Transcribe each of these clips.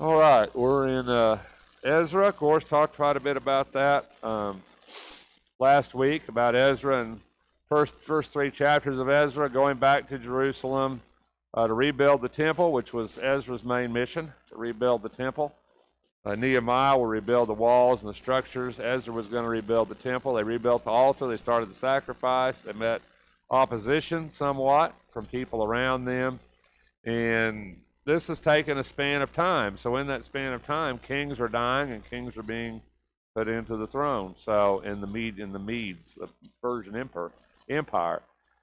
All right, we're in Ezra. Of course, talked quite a bit about that last week about Ezra and first three chapters of Ezra, going back to Jerusalem to rebuild the temple, which was Ezra's main mission, to rebuild the temple. Nehemiah will rebuild the walls and the structures. Ezra was going to rebuild the temple. They rebuilt the altar. They started the sacrifice. They met opposition somewhat from people around them. And this has taken a span of time. So in that span of time, kings are dying and kings are being put into the throne. So in the Medes, the Persian Empire.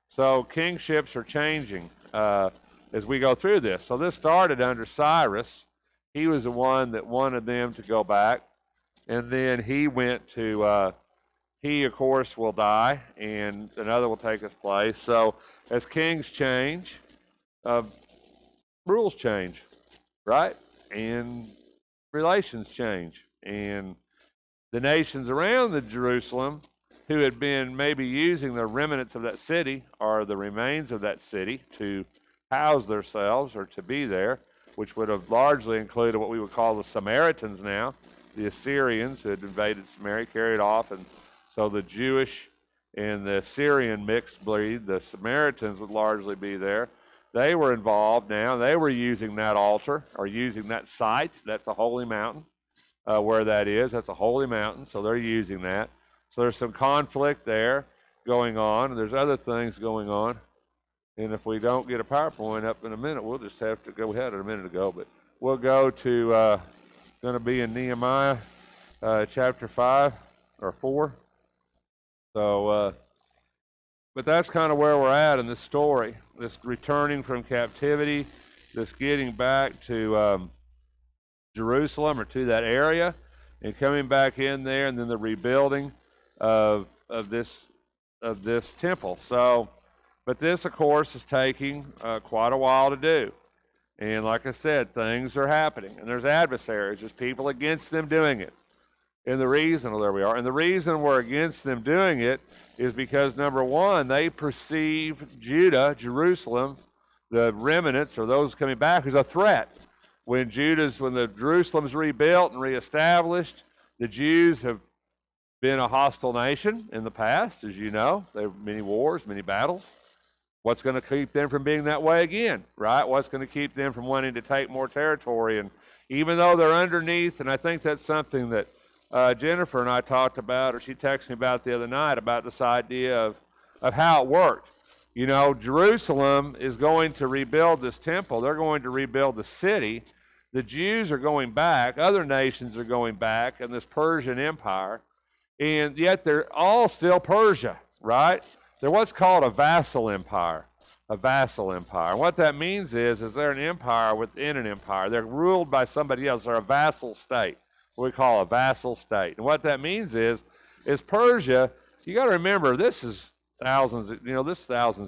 So kingships are changing as we go through this. So this started under Cyrus. He was the one that wanted them to go back, and then he went to. He, of course, will die, and another will take his place. So as kings change, uh, rules change, right? And relations change. And the nations around the Jerusalem who had been maybe using the remnants of that city or the remains of that city to house themselves or to be there, which would have largely included what we would call the Samaritans now, the Assyrians who had invaded Samaria, carried off, and so the Jewish and the Syrian mixed breed, the Samaritans would largely be there. They were involved now. They were using that altar or using that site. That's a holy mountain where that is. That's a holy mountain, so they're using that. So there's some conflict there going on, and there's other things going on. And if we don't get a PowerPoint up in a minute, we'll just have to go. We had it a minute ago, but we'll go to going to be in Nehemiah chapter 5 or 4. So, but that's kind of where we're at in this story. This returning from captivity, this getting back to Jerusalem or to that area, and coming back in there, and then the rebuilding of this temple. So, but this, of course, is taking quite a while to do. And like I said, things are happening, and there's adversaries, there's people against them doing it. And the reason, well, there we are, and the reason we're against them doing it is because number one, they perceive Judah, Jerusalem, the remnants or those coming back, as a threat. When the Jerusalem's rebuilt and reestablished, the Jews have been a hostile nation in the past, as you know. There were many wars, many battles. What's going to keep them from being that way again, right? What's going to keep them from wanting to take more territory? And even though they're underneath, and I think that's something that Jennifer and I talked about, or she texted me about the other night, about this idea of how it worked. You know, Jerusalem is going to rebuild this temple. They're going to rebuild the city. The Jews are going back. Other nations are going back in this Persian Empire. And yet they're all still Persia, right? They're what's called a vassal empire. A vassal empire. And what that means is they're an empire within an empire. They're ruled by somebody else. They're a vassal state. What we call a vassal state. And what that means is Persia, you got to remember, this is thousands of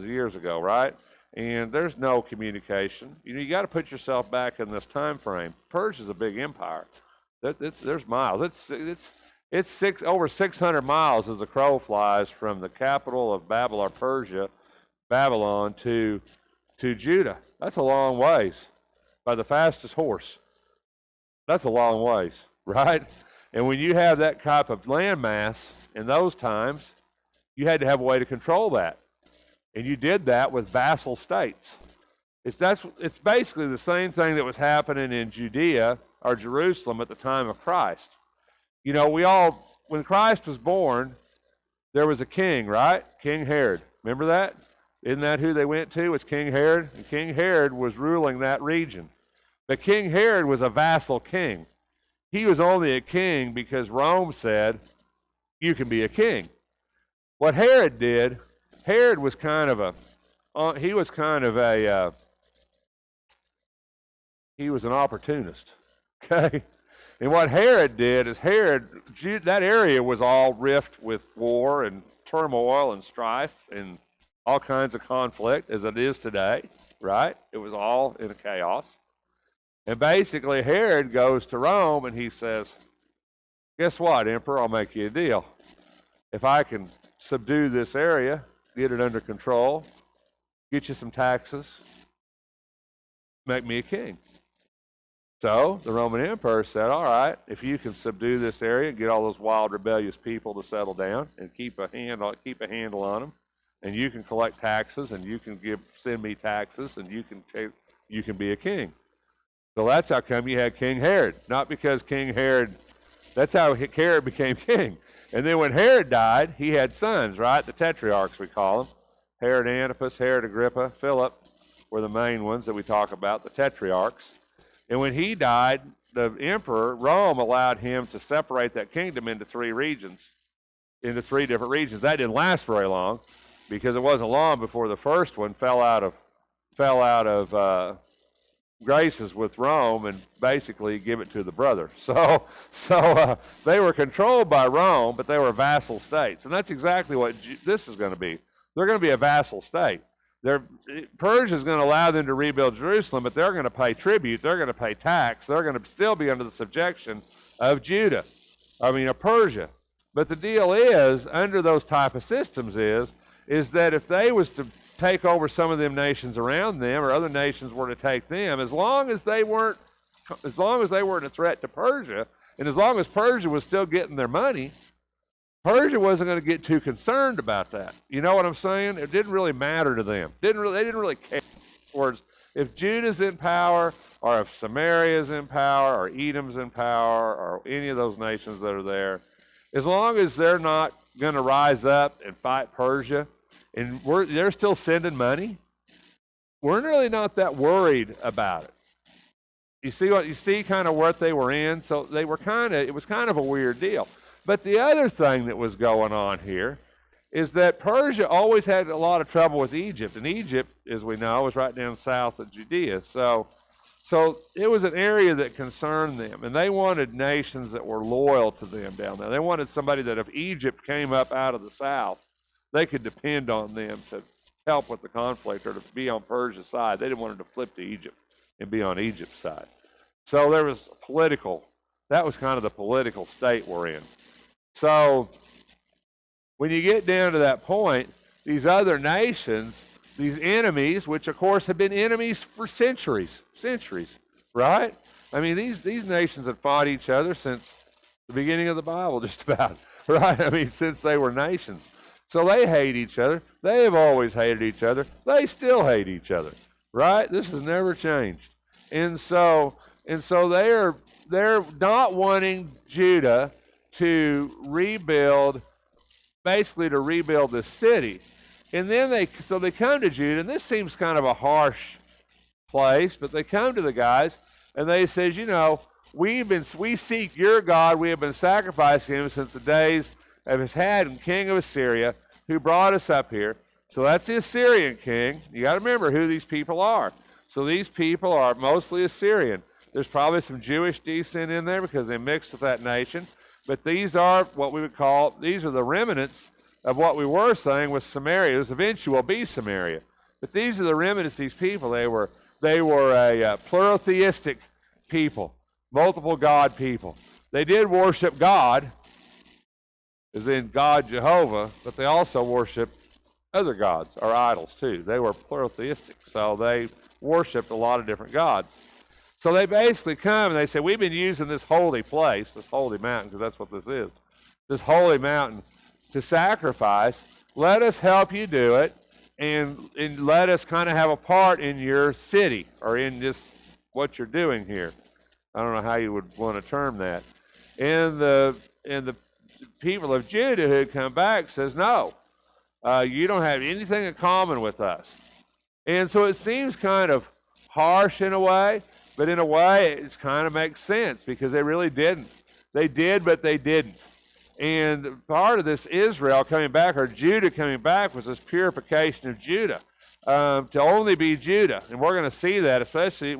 years ago, right? And there's no communication. You got to put yourself back in this time frame. Persia's a big empire. There's miles. It's over 600 miles as the crow flies from the capital of Babylon, Persia, Babylon, to Judah. That's a long ways by the fastest horse. That's a long ways, right? And when you have that type of landmass in those times, you had to have a way to control that. And you did that with vassal states. It's basically the same thing that was happening in Judea or Jerusalem at the time of Christ. You know, when Christ was born, there was a king, right? King Herod. Remember that? Isn't that who they went to? Was King Herod? And King Herod was ruling that region. But King Herod was a vassal king. He was only a king because Rome said, you can be a king. What Herod did, Herod was kind of he was an opportunist. Okay? And what Herod did is that area was all rift with war and turmoil and strife and all kinds of conflict as it is today, right? It was all in a chaos. And basically Herod goes to Rome and he says, guess what, Emperor, I'll make you a deal. If I can subdue this area, get it under control, get you some taxes, make me a king. So the Roman Emperor said, all right, if you can subdue this area and get all those wild rebellious people to settle down and keep a handle on them, and you can collect taxes and you can send me taxes and you can be a king. So that's how come you had King Herod. Not because King Herod, that's how Herod became king. And then when Herod died, he had sons, right? The tetrarchs, we call them. Herod Antipas, Herod Agrippa, Philip were the main ones that we talk about, the tetrarchs. And when he died, the emperor, Rome, allowed him to separate that kingdom into three different regions. That didn't last very long because it wasn't long before the first one fell out of graces with Rome and basically give it to the brother. So they were controlled by Rome, but they were vassal states. And that's exactly what this is going to be. They're going to be a vassal state. Persia is going to allow them to rebuild Jerusalem, but they're going to pay tribute. They're going to pay tax. They're going to still be under the subjection of Persia. But the deal is, under those type of systems is that if they was to take over some of them nations around them, or other nations were to take them, as long as they weren't a threat to Persia, and as long as Persia was still getting their money, Persia wasn't going to get too concerned about that. You know what I'm saying? It didn't really matter to them. They didn't really care. Words, if Judah's in power, or if Samaria's in power, or Edom's in power, or any of those nations that are there, as long as they're not going to rise up and fight Persia, and they're still sending money, we're really not that worried about it. You see kind of what they were in? So it was kind of a weird deal. But the other thing that was going on here is that Persia always had a lot of trouble with Egypt. And Egypt, as we know, was right down south of Judea. So it was an area that concerned them. And they wanted nations that were loyal to them down there. They wanted somebody that if Egypt came up out of the south, they could depend on them to help with the conflict or to be on Persia's side. They didn't want them to flip to Egypt and be on Egypt's side. So there was that was kind of the political state we're in. So when you get down to that point, these other nations, these enemies, which of course have been enemies for centuries, right? I mean, these nations have fought each other since the beginning of the Bible, just about, right? I mean, since they were nations. So they hate each other. They have always hated each other. They still hate each other, right? This has never changed. And so they're not wanting Judah to rebuild this city. And then they come to Judah, and this seems kind of a harsh place, but they come to the guys and they says, we seek your God. We have been sacrificing him since the days of Hadad, king of Assyria, who brought us up here. So that's the Assyrian king. You got to remember who these people are. So these people are mostly Assyrian. There's probably some Jewish descent in there because they mixed with that nation. But these are what we would call, these are the remnants of what we were saying was Samaria. This eventually will be Samaria. But these are the remnants of these people. They were a pluralistic people, multiple God people. They did worship God, as in God Jehovah, but they also worshiped other gods or idols too. They were pluralistic, so they worshiped a lot of different gods. So they basically come and they say, we've been using this holy place, this holy mountain, because that's what this is, this holy mountain to sacrifice. Let us help you do it, and let us kind of have a part in your city or in just what you're doing here. I don't know how you would want to term that. And the people of Judah who had come back says, no, you don't have anything in common with us. And so it seems kind of harsh in a way, but in a way it kind of makes sense because they really didn't. They did, but they didn't. And part of this Israel coming back, or Judah coming back, was this purification of Judah, to only be Judah. And we're going to see that, especially,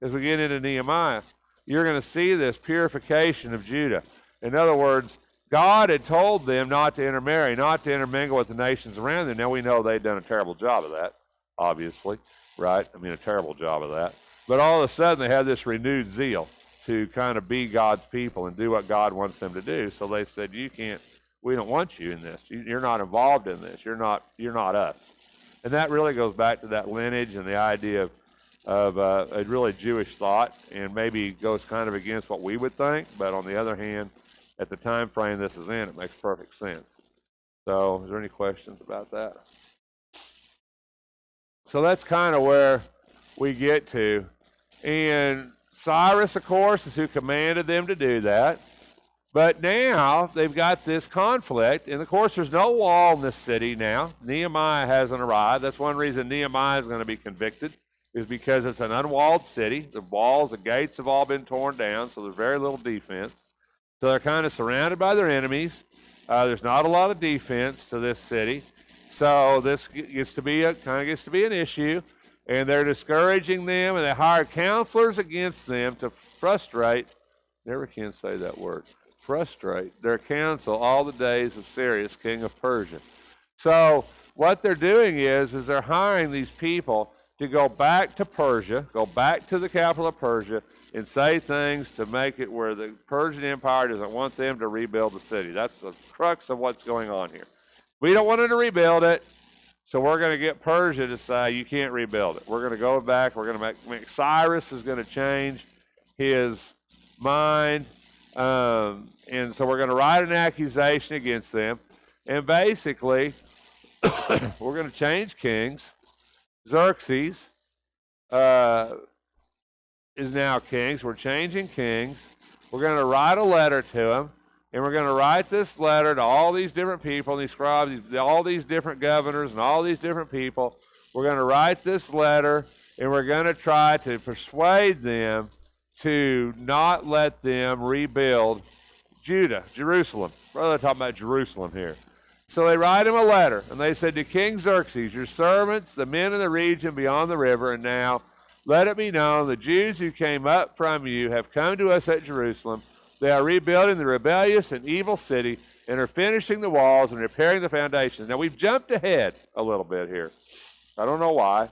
as we get into Nehemiah, you're going to see this purification of Judah. In other words, God had told them not to intermarry, not to intermingle with the nations around them. Now we know they'd done a terrible job of that, obviously, right? I mean, a terrible job of that. But all of a sudden they had this renewed zeal to kind of be God's people and do what God wants them to do. So they said, we don't want you in this. You're not involved in this. You're not us. And that really goes back to that lineage and the idea of of a really Jewish thought, and maybe goes kind of against what we would think. But on the other hand, at the time frame this is in, it makes perfect sense. So, is there any questions about that? So that's kind of where we get to. And Cyrus, of course, is who commanded them to do that. But now they've got this conflict, and of course there's no wall in this city now. Nehemiah hasn't arrived. That's one reason Nehemiah is going to be convicted, is because it's an unwalled city. The walls, the gates have all been torn down, so there's very little defense. So they're kind of surrounded by their enemies. There's not a lot of defense to this city. So this gets to be an issue, and they're discouraging them, and they hire counselors against them to frustrate. Never can say that word. Frustrate their counsel all the days of Cyrus, king of Persia. So what they're doing is they're hiring these people to go back to Persia, go back to the capital of Persia, and say things to make it where the Persian Empire doesn't want them to rebuild the city. That's the crux of what's going on here. We don't want them to rebuild it, so we're going to get Persia to say, you can't rebuild it. We're going to go back. We're going to make Cyrus is going to change his mind, and so we're going to write an accusation against them. And basically, we're going to change kings. Xerxes is now king, so we're changing kings. We're going to write a letter to him, and we're going to write this letter to all these different people, these scribes, all these different governors, and all these different people. We're going to write this letter, and we're going to try to persuade them to not let them rebuild Jerusalem. Brother, talking about Jerusalem here. So they write him a letter, and they said, to King Xerxes, your servants, the men in the region beyond the river, and now let it be known, the Jews who came up from you have come to us at Jerusalem. They are rebuilding the rebellious and evil city, and are finishing the walls and repairing the foundations. Now, we've jumped ahead a little bit here. I don't know why.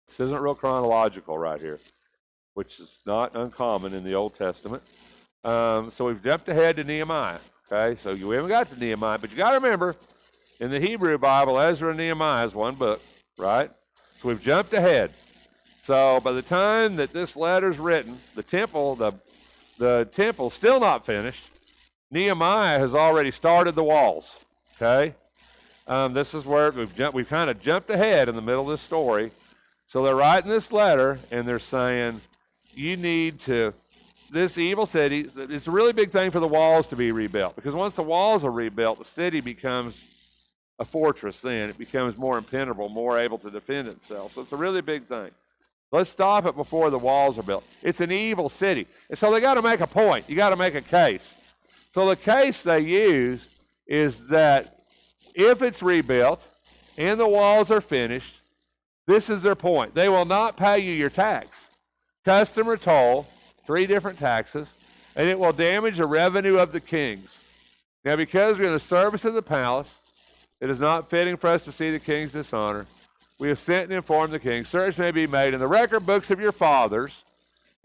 This isn't real chronological right here, which is not uncommon in the Old Testament. So we've jumped ahead to Nehemiah. Okay, so we haven't got to Nehemiah, but you got to remember, in the Hebrew Bible, Ezra and Nehemiah is one book, right? So we've jumped ahead. So by the time that this letter's written, the temple's still not finished. Nehemiah has already started the walls. Okay, this is where we've kind of jumped ahead in the middle of this story. So they're writing this letter, and they're saying, you need to. This evil city, it's a really big thing for the walls to be rebuilt, because once the walls are rebuilt, the city becomes a fortress then. It becomes more impenetrable, more able to defend itself. So it's a really big thing. Let's stop it before the walls are built. It's an evil city. And so they got to make a point. You got to make a case. So the case they use is that if it's rebuilt and the walls are finished, this is their point. They will not pay you your tax, custom or toll, 3 different taxes, and it will damage the revenue of the kings. Now, because we're in the service of the palace, it is not fitting for us to see the king's dishonor. We have sent and informed the king, search may be made in the record books of your fathers,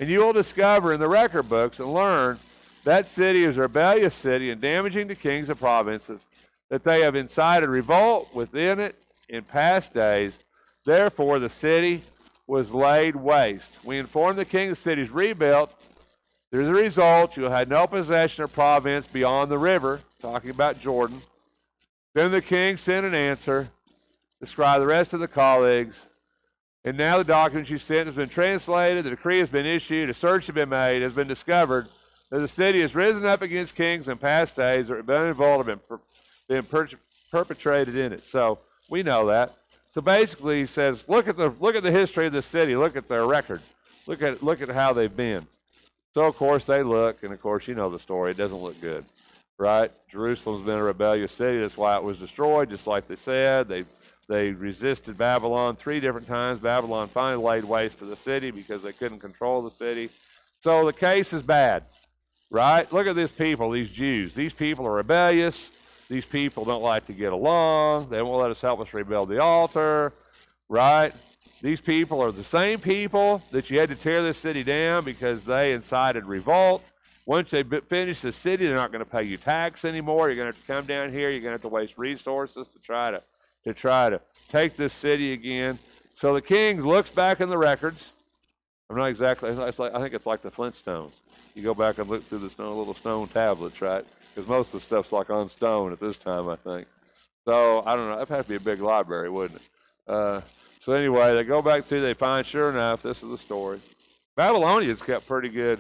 and you will discover in the record books and learn that city is a rebellious city and damaging to kings and provinces, that they have incited revolt within it in past days. Therefore, the city was laid waste. We informed the king the city is rebuilt. As a result, you had no possession of province beyond the river, talking about Jordan. Then the king sent an answer, described the rest of the colleagues, and now the document you sent has been translated, the decree has been issued, a search has been made, has been discovered that the city has risen up against kings in past days, that rebellion and revolt have been perpetrated in it. So we know that. So basically, he says, look at the history of this city. Look at their record. Look at how they've been. So of course they look, and of course you know the story. It doesn't look good, right? Jerusalem's been a rebellious city. That's why it was destroyed, just like they said. They resisted Babylon 3 different times. Babylon finally laid waste to the city because they couldn't control the city. So the case is bad, right? Look at these people, these Jews. These people are rebellious. These people don't like to get along. They won't let us help us rebuild the altar, right? These people are the same people that you had to tear this city down because they incited revolt. Once they finish the city, they're not going to pay you tax anymore. You're going to have to come down here. You're going to have to waste resources to try to take this city again. So the king looks back in the records. I'm not exactly, I think it's like the Flintstones. You go back and look through the little stone tablets, right? Because most of the stuff's like on stone at this time, I think. So, I don't know, that'd have to be a big library, wouldn't it? So anyway, they go back through, they find, sure enough, this is the story. Babylonians kept pretty good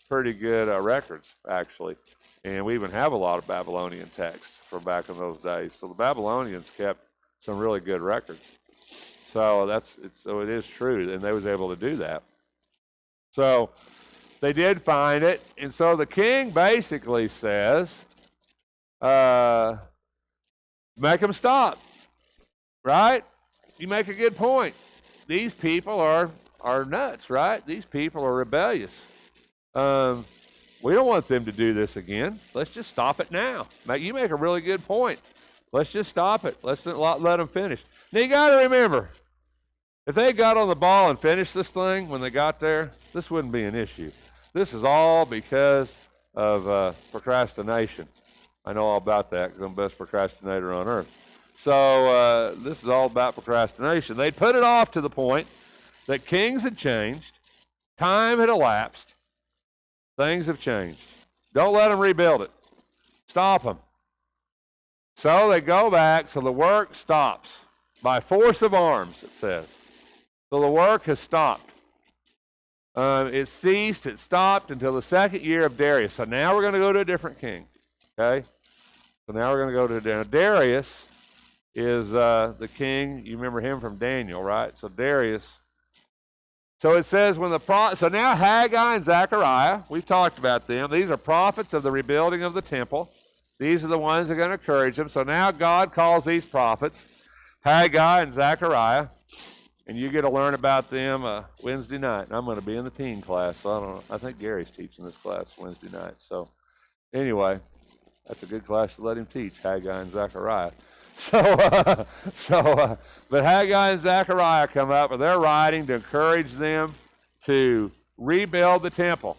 records, actually. And we even have a lot of Babylonian texts from back in those days. So the Babylonians kept some really good records. So it is true, and they was able to do that. So they did find it, and so the king basically says, make them stop, right? You make a good point. These people are nuts, right? These people are rebellious. We don't want them to do this again. Let's just stop it now. You make a really good point. Let's just stop it. Let's not let them finish. Now you got to remember, if they got on the ball and finished this thing when they got there, this wouldn't be an issue. This is all because of procrastination. I know all about that because I'm the best procrastinator on earth. So this is all about procrastination. They'd put it off to the point that kings had changed, time had elapsed, things have changed. Don't let them rebuild it. Stop them. So they go back, so the work stops by force of arms, it says. So the work has stopped. It ceased, it stopped until the second year of Darius. So now we're going to go to a different king. Okay? So now we're going to go to Darius is the king. You remember him from Daniel, right? So Darius. So it says so now Haggai and Zechariah, we've talked about them. These are prophets of the rebuilding of the temple. These are the ones that are going to encourage them. So now God calls these prophets, Haggai and Zechariah, and you get to learn about them Wednesday night. And I'm going to be in the teen class, so I don't know. I think Gary's teaching this class Wednesday night. So anyway, that's a good class to let him teach, Haggai and Zechariah. But Haggai and Zechariah come up, and they're writing to encourage them to rebuild the temple.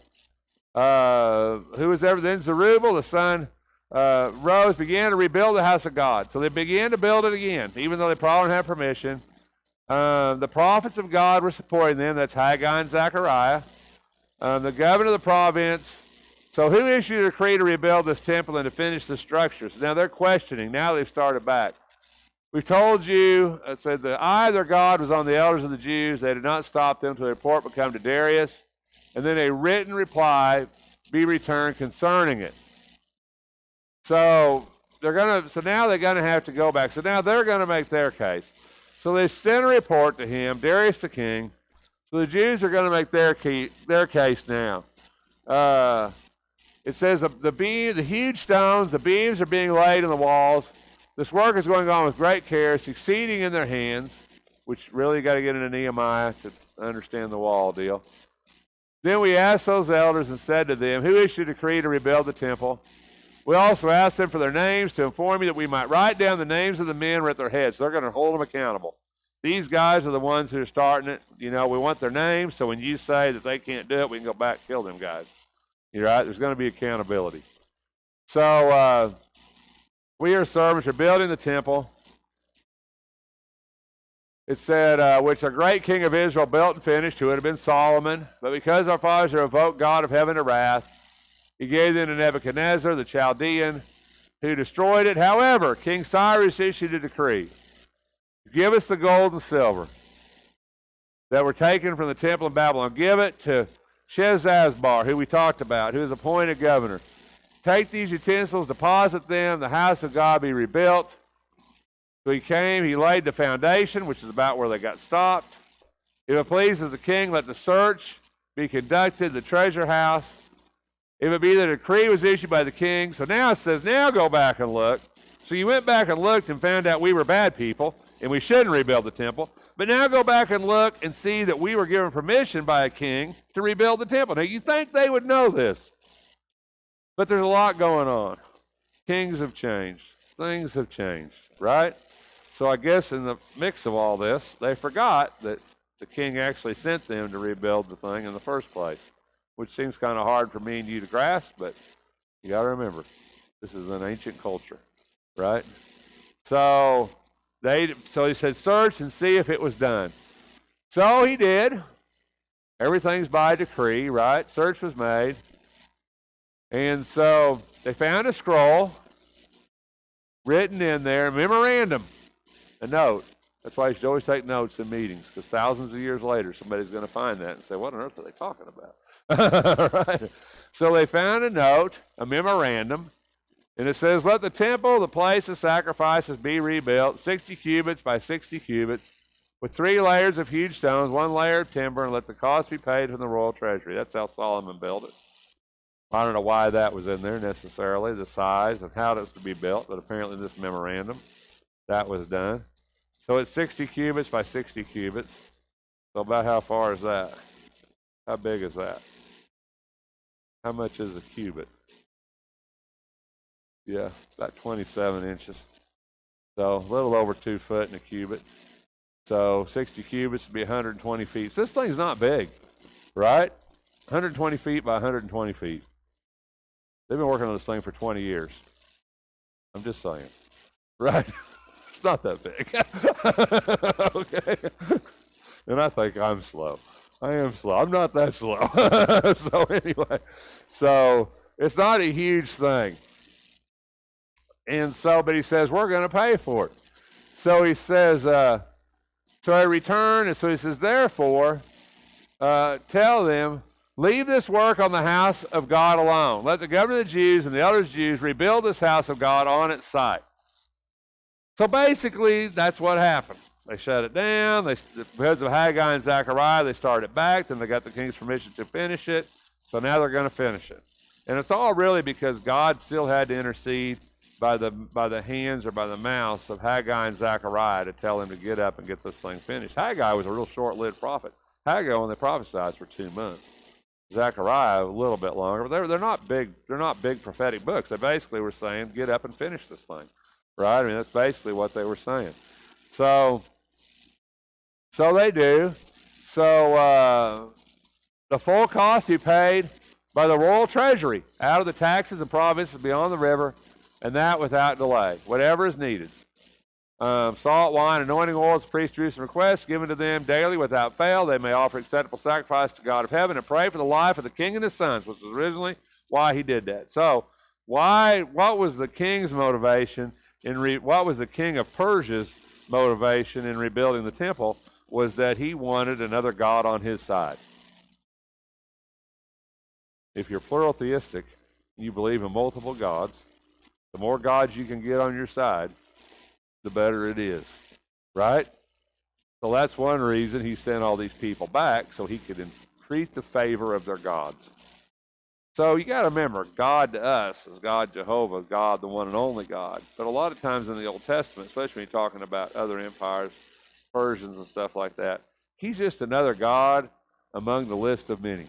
Who was there? Then Zerubbabel, the son, rose, began to rebuild the house of God. So they began to build it again, even though they probably didn't have permission. The prophets of God were supporting them. That's Haggai and Zechariah. The governor of the province. So who issued a decree to rebuild this temple and to finish the structures? Now they're questioning. Now they've started back. We've told you, it said the eye of their God was on the elders of the Jews. They did not stop them till the report would come to Darius. And then a written reply be returned concerning it. So now they're going to have to go back. So now they're going to make their case. So they sent a report to him, Darius the king. So the Jews are going to make their case now. It says the huge stones, the beams are being laid in the walls. This work is going on with great care, succeeding in their hands, which really got to get into Nehemiah to understand the wall deal. Then we asked those elders and said to them, who issued a decree to rebuild the temple? We also asked them for their names to inform you that we might write down the names of the men who are at their heads. They're going to hold them accountable. These guys are the ones who are starting it. You know, we want their names, so when you say that they can't do it, we can go back and kill them guys. You're right? There's going to be accountability. So we are servants for building the temple. It said, which a great king of Israel built and finished, who had been Solomon. But because our fathers have evoked God of heaven to wrath, he gave them to Nebuchadnezzar, the Chaldean, who destroyed it. However, King Cyrus issued a decree. Give us the gold and silver that were taken from the temple in Babylon. Give it to Sheshbazzar, who we talked about, who is appointed governor. Take these utensils, deposit them, the house of God be rebuilt. So he came, he laid the foundation, which is about where they got stopped. If it pleases the king, let the search be conducted, the treasure house. If it be that a decree was issued by the king. So now it says, now go back and look. So you went back and looked and found out we were bad people and we shouldn't rebuild the temple. But now go back and look and see that we were given permission by a king to rebuild the temple. Now you think they would know this. But there's a lot going on. Kings have changed. Things have changed, right? So I guess in the mix of all this, they forgot that the king actually sent them to rebuild the thing in the first place, which seems kind of hard for me and you to grasp, but you got to remember, this is an ancient culture, right? So he said, search and see if it was done. So he did. Everything's by decree, right? Search was made. And so they found a scroll written in there, a memorandum, a note. That's why you should always take notes in meetings, because thousands of years later, somebody's going to find that and say, what on earth are they talking about? Right? So they found a note, a memorandum, and it says, let the temple, the place of sacrifices, be rebuilt, 60 cubits by 60 cubits, with 3 layers of huge stones, 1 layer of timber, and let the cost be paid from the royal treasury. That's how Solomon built it. I don't know why that was in there necessarily, the size and how it was to be built, but apparently in this memorandum, that was done. So it's 60 cubits by 60 cubits. So about how far is that? How big is that? How much is a cubit? Yeah, about 27 inches. So a little over 2 foot in a cubit. So 60 cubits would be 120 feet. So this thing's not big, right? 120 feet by 120 feet. They've been working on this thing for 20 years. I'm just saying, right? It's not that big. Okay. And I think I'm slow. I am slow. I'm not that slow. So anyway, so it's not a huge thing. And so, but he says, we're going to pay for it. So he says, so I return, and so he says, therefore, tell them, leave this work on the house of God alone. Let the governor of the Jews and the elders of the Jews rebuild this house of God on its site. So basically, that's what happened. They shut it down. Because of Haggai and Zechariah, they started it back. Then they got the king's permission to finish it. So now they're going to finish it. And it's all really because God still had to intercede by the hands or by the mouths of Haggai and Zechariah to tell him to get up and get this thing finished. Haggai was a real short-lived prophet. Haggai only prophesied for 2 months. Zechariah a little bit longer, but they're not big. They're not big prophetic books. They basically were saying, get up and finish this thing, right? I mean, that's basically what they were saying. So they do. So the full cost he paid by the royal treasury out of the taxes and provinces beyond the river, and that without delay, whatever is needed. Salt, wine, anointing oils, priest Jerusalem requests given to them daily without fail. They may offer acceptable sacrifice to God of heaven and pray for the life of the king and his sons, which was originally why he did that. So what was the king's motivation what was the king of Persia's motivation in rebuilding the temple? Was that he wanted another god on his side. If you're plural theistic, you believe in multiple gods, the more gods you can get on your side, the better it is, right? So that's one reason he sent all these people back, so he could increase the favor of their gods. So you got to remember, God to us is God Jehovah, God the one and only God. But a lot of times in the Old Testament, especially when you're talking about other empires, Persians and stuff like that, he's just another God among the list of many,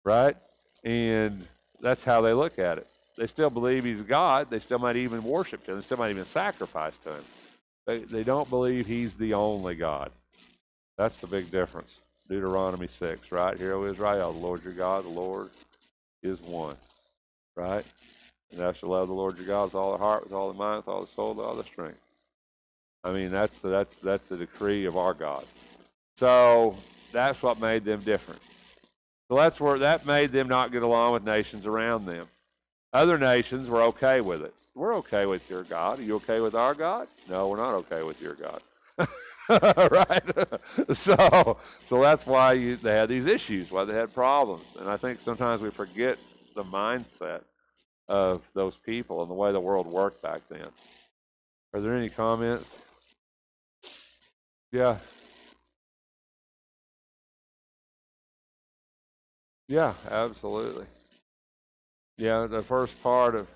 right? And that's how they look at it. They still believe he's God. They still might even worship him. They still might even sacrifice to him. They don't believe he's the only God. That's the big difference. Deuteronomy 6, right? Hear, O Israel, the Lord your God, the Lord is one, right? And thou shalt love the Lord your God with all the heart, with all the mind, with all the soul, with all the strength. I mean, that's the decree of our God. So that's what made them different. So that's where that made them not get along with nations around them. Other nations were okay with it. We're okay with your God. Are you okay with our God? No, we're not okay with your God. Right? So that's why they had these issues, why they had problems. And I think sometimes we forget the mindset of those people and the way the world worked back then. Are there any comments? Yeah. Yeah, absolutely. Yeah, the first part of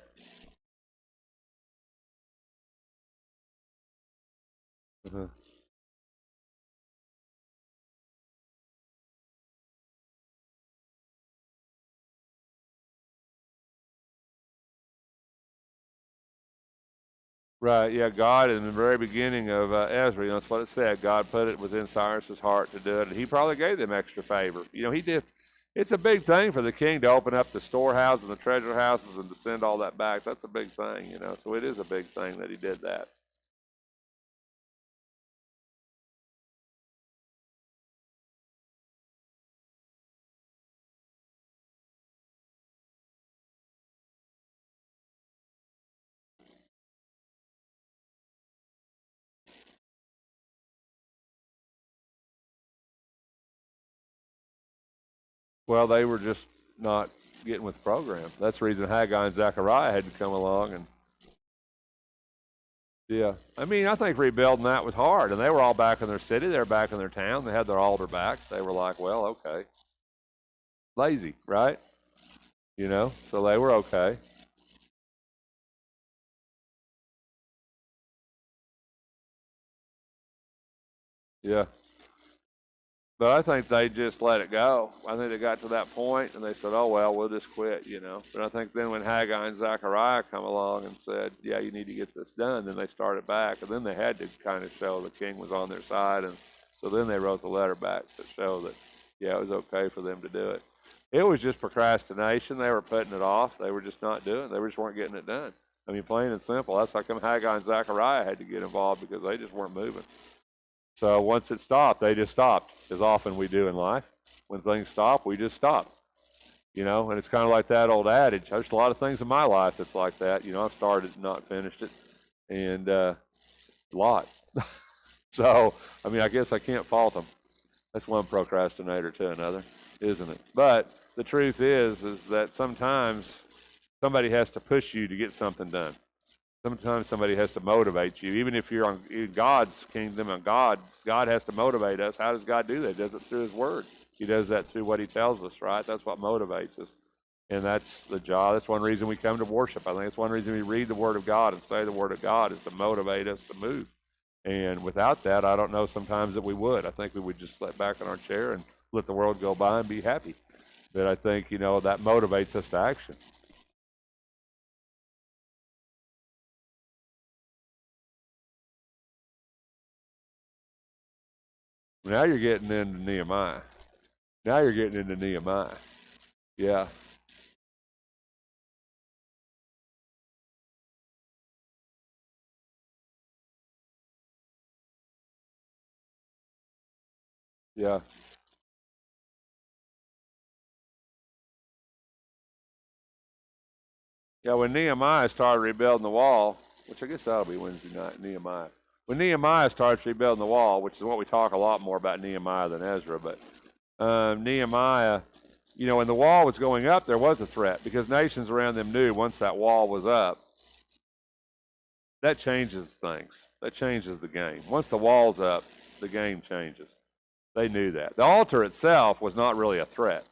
uh Right, yeah, God in the very beginning of Ezra, that's what it said. God put it within Cyrus's heart to do it, and he probably gave them extra favor. He did. It's a big thing for the king to open up the storehouses and the treasure houses and to send all that back. That's a big thing. So it is a big thing that he did that. Well, they were just not getting with the program. That's the reason Haggai and Zechariah had to come along. And yeah, I mean, I think rebuilding that was hard. And they were all back in their city. They were back in their town. They had their altar back. They were like, well, okay. Lazy, right? So they were okay. Yeah. But I think they just let it go. I think they got to that point and they said, oh, well, we'll just quit. But I think then when Haggai and Zechariah come along and said, yeah, you need to get this done, then they started back. And then they had to kind of show the king was on their side. And so then they wrote the letter back to show that, yeah, it was okay for them to do it. It was just procrastination. They were putting it off. They were just not doing it. They just weren't getting it done. I mean, plain and simple. That's how come Haggai and Zechariah had to get involved, because they just weren't moving. So once it stopped, they just stopped, as often we do in life. When things stop, we just stop. And it's kind of like that old adage. There's a lot of things in my life that's like that. I've started and not finished it, and a lot. So, I mean, I guess I can't fault them. That's one procrastinator to another, isn't it? But the truth is that sometimes somebody has to push you to get something done. Sometimes somebody has to motivate you. Even if you're in God's kingdom and God has to motivate us. How does God do that? He does it through His Word. He does that through what He tells us, right? That's what motivates us. And that's the job. That's one reason we come to worship. I think it's one reason we read the Word of God and say the Word of God, is to motivate us to move. And without that, I don't know sometimes that we would. I think we would just sit back in our chair and let the world go by and be happy. But I think, that motivates us to action. Now you're getting into Nehemiah. Now you're getting into Nehemiah. Yeah. Yeah. Yeah, when Nehemiah started rebuilding the wall, which I guess that'll be Wednesday night, Nehemiah. When Nehemiah starts rebuilding the wall, which is what we talk a lot more about Nehemiah than Ezra, but Nehemiah, when the wall was going up, there was a threat, because nations around them knew once that wall was up, that changes things. That changes the game. Once the wall's up, the game changes. They knew that. The altar itself was not really a threat.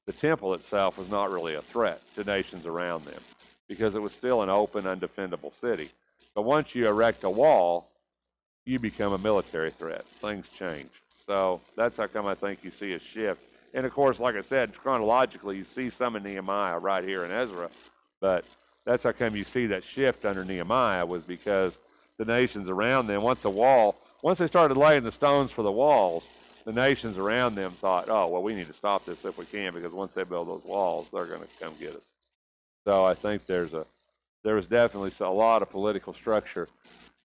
The temple itself was not really a threat to nations around them, because it was still an open, undefendable city. But once you erect a wall, you become a military threat. Things change. So that's how come I think you see a shift. And of course, like I said, chronologically, you see some in Nehemiah right here in Ezra, but that's how come you see that shift under Nehemiah, was because the nations around them, once they started laying the stones for the walls, the nations around them thought, oh, well, we need to stop this if we can, because once they build those walls, they're going to come get us. So I think there was definitely a lot of political structure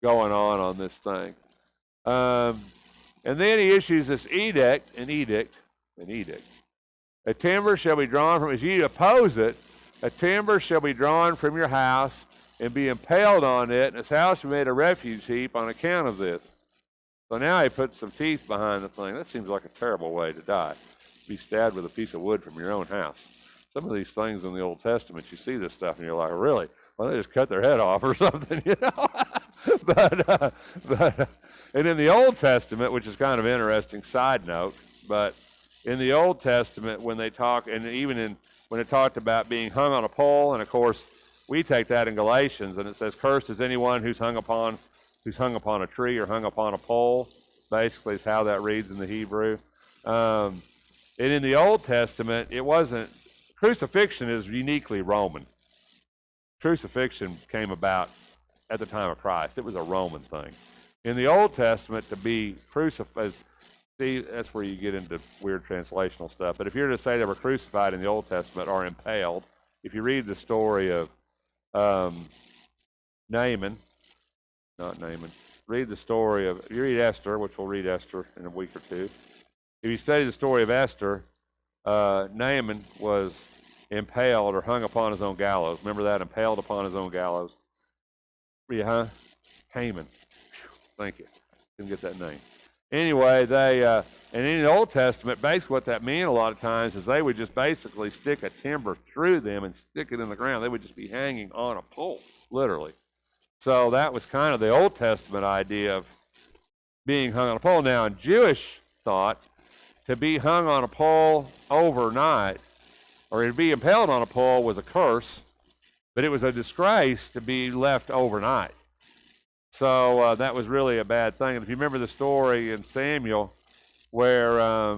going on this thing. And then he issues this edict. A timber shall be drawn from, if you oppose it, a timber shall be drawn from your house and be impaled on it, and his house shall be made a refuge heap on account of this. So now he puts some teeth behind the thing. That seems like a terrible way to die. Be stabbed with a piece of wood from your own house. Some of these things in the Old Testament, you see this stuff and you're like, really? Well, they just cut their head off or something, but and in the Old Testament, which is kind of interesting side note, but in the Old Testament, when they talk, and even when it talked about being hung on a pole, and of course we take that in Galatians, and it says, "Cursed is anyone who's hung upon a tree or hung upon a pole." Basically, is how that reads in the Hebrew. And in the Old Testament, it wasn't. Crucifixion is uniquely Roman. Crucifixion came about at the time of Christ. It was a Roman thing. In the Old Testament, to be crucified, see, that's where you get into weird translational stuff. But if you were to say they were crucified in the Old Testament or impaled, if you read the story of Naaman, not Naaman, read the story of, you read Esther, which we'll read Esther in a week or two. If you study the story of Esther, Naaman was impaled or hung upon his own gallows. Remember that? Impaled upon his own gallows. Yeah, huh? Haman. Thank you. Didn't get that name. Anyway, and in the Old Testament, basically what that meant a lot of times is they would just basically stick a timber through them and stick it in the ground. They would just be hanging on a pole, literally. So that was kind of the Old Testament idea of being hung on a pole. Now, in Jewish thought, to be hung on a pole overnight or to be impaled on a pole was a curse, but it was a disgrace to be left overnight. So that was really a bad thing. And if you remember the story in Samuel where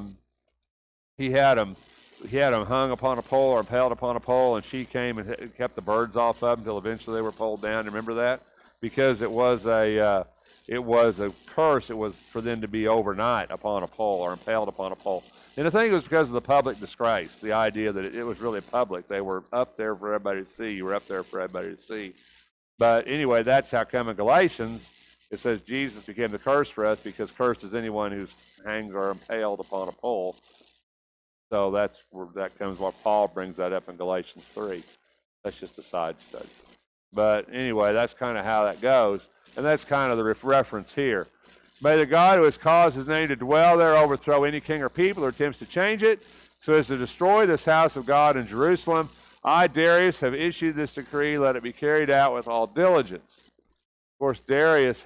he had him hung upon a pole or impaled upon a pole, and she came and kept the birds off of him until eventually they were pulled down. Remember that? Because it was a curse. It was for them to be overnight upon a pole or impaled upon a pole. And I think it was because of the public disgrace, the idea that it was really public. They were up there for everybody to see. You were up there for everybody to see. But anyway, that's how come in Galatians it says Jesus became the curse for us, because cursed is anyone who's hanged or impaled upon a pole. So that's where that comes, what Paul brings that up in Galatians 3. That's just a side study. But anyway, that's kind of how that goes. And that's kind of the reference here. May the God who has caused his name to dwell there overthrow any king or people who attempts to change it, so as to destroy this house of God in Jerusalem. I, Darius, have issued this decree. Let it be carried out with all diligence. Of course, Darius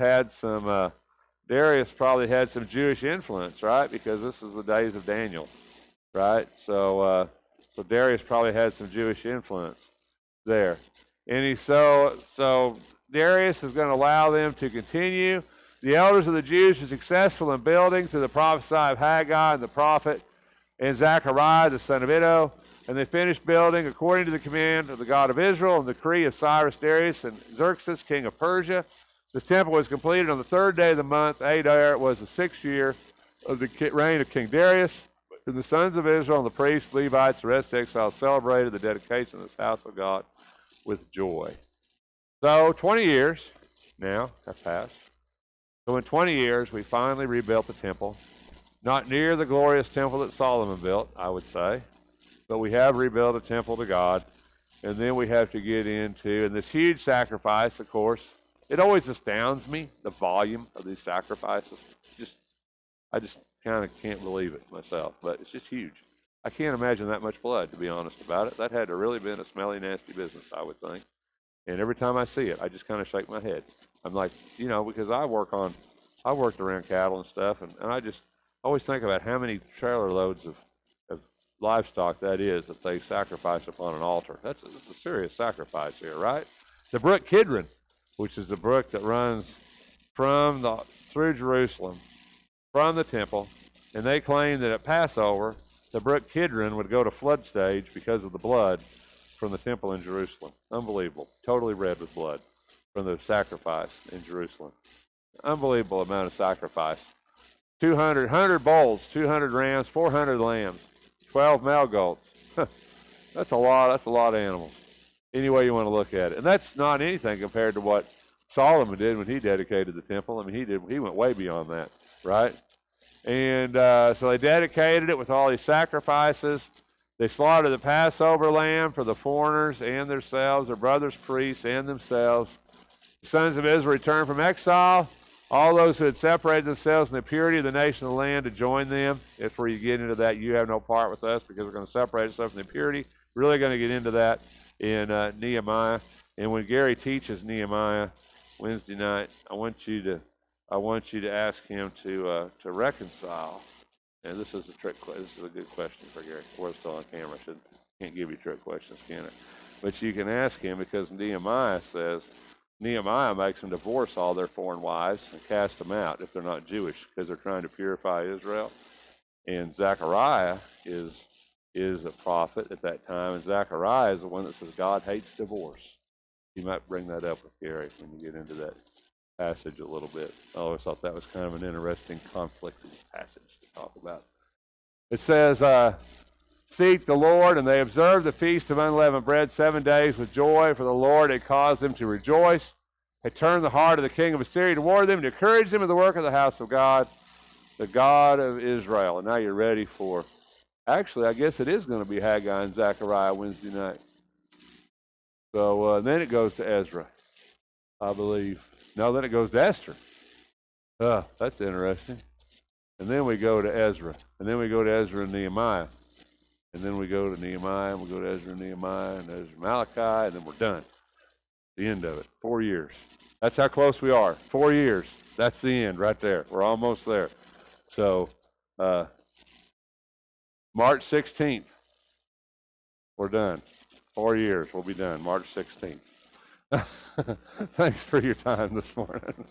probably had some Jewish influence, right? Because this is the days of Daniel, right? So Darius probably had some Jewish influence there. And so Darius is going to allow them to continue. The elders of the Jews were successful in building through the prophecy of Haggai and the prophet and Zechariah, the son of Iddo. And they finished building according to the command of the God of Israel and the decree of Cyrus, Darius, and Xerxes, king of Persia. This temple was completed on the 3rd day of the month. Adar was the 6th year of the reign of King Darius. And the sons of Israel and the priests, Levites, the rest of the exiles celebrated the dedication of this house of God with joy. So 20 years now have passed. So in 20 years, we finally rebuilt the temple. Not near the glorious temple that Solomon built, I would say, but we have rebuilt a temple to God. And then we have to get into, and this huge sacrifice, of course, it always astounds me, the volume of these sacrifices. I just kind of can't believe it myself, but it's just huge. I can't imagine that much blood, to be honest about it. That had to really been a smelly, nasty business, I would think. And every time I see it, I just kind of shake my head. I'm like, because I worked around cattle and stuff, and I just always think about how many trailer loads of livestock that is that they sacrifice upon an altar. That's a serious sacrifice here, right? The brook Kidron, which is the brook that runs through Jerusalem, from the temple, and they claim that at Passover, the brook Kidron would go to flood stage because of the blood from the temple in Jerusalem. Unbelievable. Totally red with blood from the sacrifice in Jerusalem. Unbelievable amount of sacrifice. 100 bulls, 200 rams, 400 lambs, 12 male goats. That's a lot of animals. Any way you want to look at it. And that's not anything compared to what Solomon did when he dedicated the temple. I mean, he went way beyond that, right? And so they dedicated it with all these sacrifices. They slaughtered the Passover lamb for the foreigners and themselves, their brothers, priests, and themselves. The sons of Israel returned from exile. All those who had separated themselves in the purity of the nation of the land to join them. That's where you get into that. You have no part with us because we're going to separate ourselves from the purity. We're really going to get into that in Nehemiah. And when Gary teaches Nehemiah Wednesday night, I want you to ask him to reconcile. And this is a trick. This is a good question for Gary. We're still on camera. Can't give you trick questions, can I? But you can ask him, because Nehemiah says Nehemiah makes them divorce all their foreign wives and cast them out if they're not Jewish, because they're trying to purify Israel. And Zechariah is a prophet at that time, and Zechariah is the one that says God hates divorce. You might bring that up with Gary when you get into that passage a little bit. I always thought that was kind of an interesting conflicting passage to talk about. It says, seek the Lord, and they observed the feast of unleavened bread 7 days with joy, for the Lord had caused them to rejoice. Had turned the heart of the king of Assyria toward them, to encourage them in the work of the house of God, the God of Israel. And now you're ready for, actually, I guess it is going to be Haggai and Zechariah Wednesday night. So then it goes to Ezra, I believe. No, then it goes to Esther. That's interesting. And then we go to Ezra. And then we go to Ezra and Nehemiah. And then we go to Nehemiah, and we go to Ezra and Nehemiah, and Ezra and Malachi, and then we're done. The end of it. 4 years. That's how close we are. 4 years. That's the end right there. We're almost there. So, March 16th, we're done. 4 years, we'll be done. March 16th. Thanks for your time this morning.